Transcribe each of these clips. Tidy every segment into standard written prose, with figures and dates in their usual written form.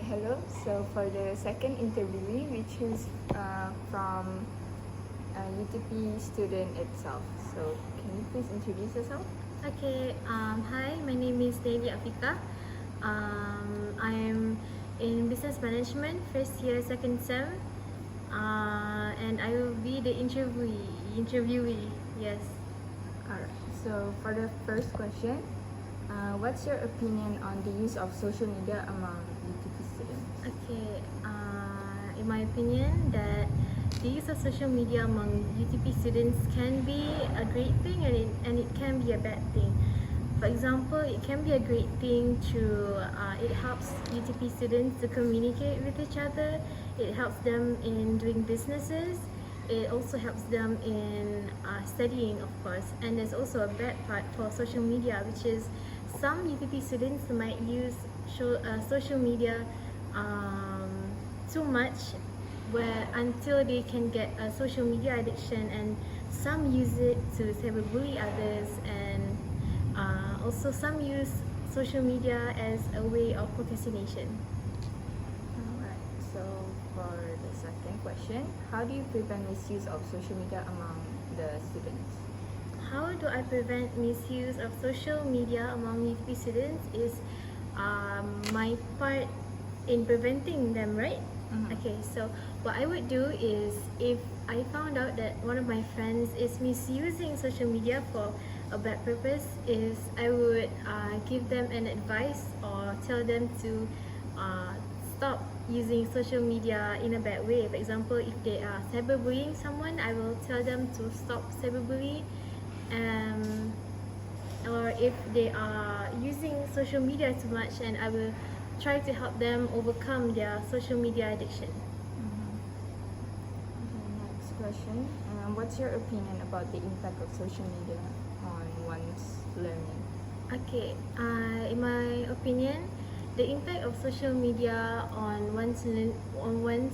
Hello. So for the second interviewee, we choose from a UTP student itself. So can you please introduce yourself? Okay, hi, my name is Devi Afika. I'm in business management, first year, second sem, and I will be the interviewee. Yes. Alright. So for the first question, what's your opinion on the use of social media among UTP students? Okay. In my opinion, that the use of social media among UTP students can be a great thing, and it can be a bad thing. For example, it can be a great thing to it helps UTP students to communicate with each other. It helps them in doing businesses. It also helps them in studying, of course. And there's also a bad part for social media, which is some UTP students might use social media too much, where until they can get a social media addiction, and some use it to cyberbully others, and also some use social media as a way of procrastination. Alright. So for the second question, how do you prevent misuse of social media among the students? How do I prevent misuse of social media among UTP students is my part in preventing them, right? Okay, so what I would do is, if I found out that one of my friends is misusing social media for a bad purpose, is I would give them an advice or tell them to stop using social media in a bad way. For example, if they are cyberbullying someone, I will tell them to stop cyberbullying. Or if they are using social media too much, and I will try to help them overcome their social media addiction. Okay, next question. What's your opinion about the impact of social media on one's learning? Okay, in my opinion, the impact of social media on one's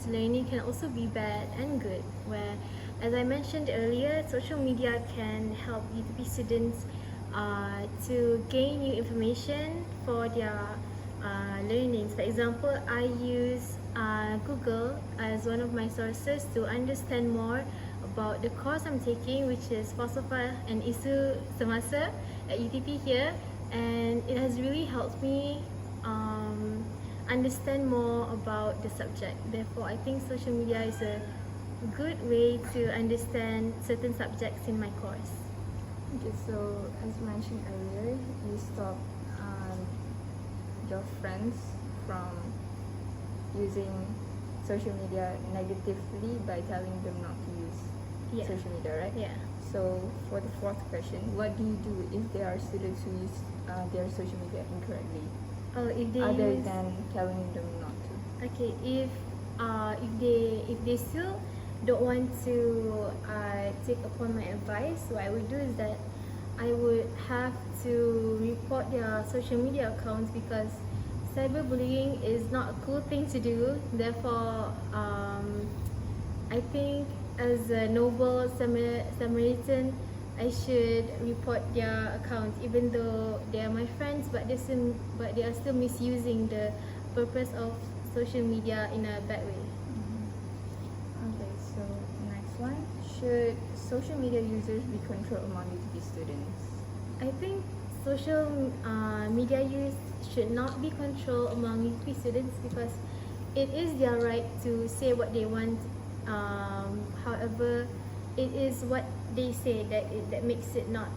learning can also be bad and good. Where, as I mentioned earlier, social media can help UTP students to gain new information for their learnings. For example, I use Google as one of my sources to understand more about the course I'm taking, which is Falsafah and Isu Semasa at UTP here, and it has really helped me understand more about the subject. Therefore, I think social media is a good way to understand certain subjects in my course. Okay, so as mentioned earlier, you stop your friends from using social media negatively by telling them not to use social media, right? Yeah. So for the fourth question, what do you do if there are students who use their social media incorrectly, Oh, if they other use, than telling them not to? okay, if they still don't want to take upon my advice, what I would do is that I would have to report their social media accounts, because cyberbullying is not a cool thing to do. Therefore, I think as a noble Samaritan, I should report their accounts, even though they are my friends, but they are still misusing the purpose of social media in a bad way. Okay, so next one, should social media users be controlled among UTP students? I think social media use should not be controlled among UTP students, because it is their right to say what they want. However, it is what they say that makes it not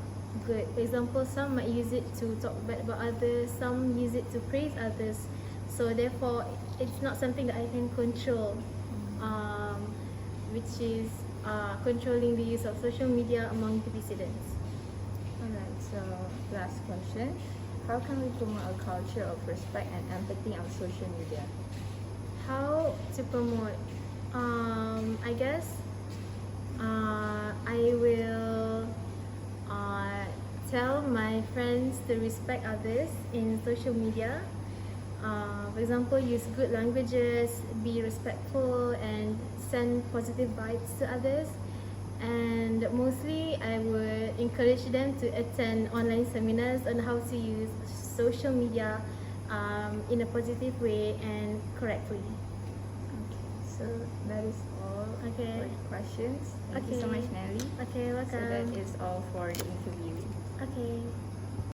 good. For example, some might use it to talk bad about others, some use it to praise others. So therefore, it's not something that I can control, which is controlling the use of social media among UTP students. Alright, so last question. How can we promote a culture of respect and empathy on social media? How to promote? I guess I will tell my friends to respect others in social media. For example, use good languages, be respectful, and send positive vibes to others. And mostly, I would encourage them to attend online seminars on how to use social media in a positive way and correctly. Okay, so that is all Okay. for the questions. Thank you so Okay. much, Nelly. Okay, So that welcome. is all for the interview. Okay.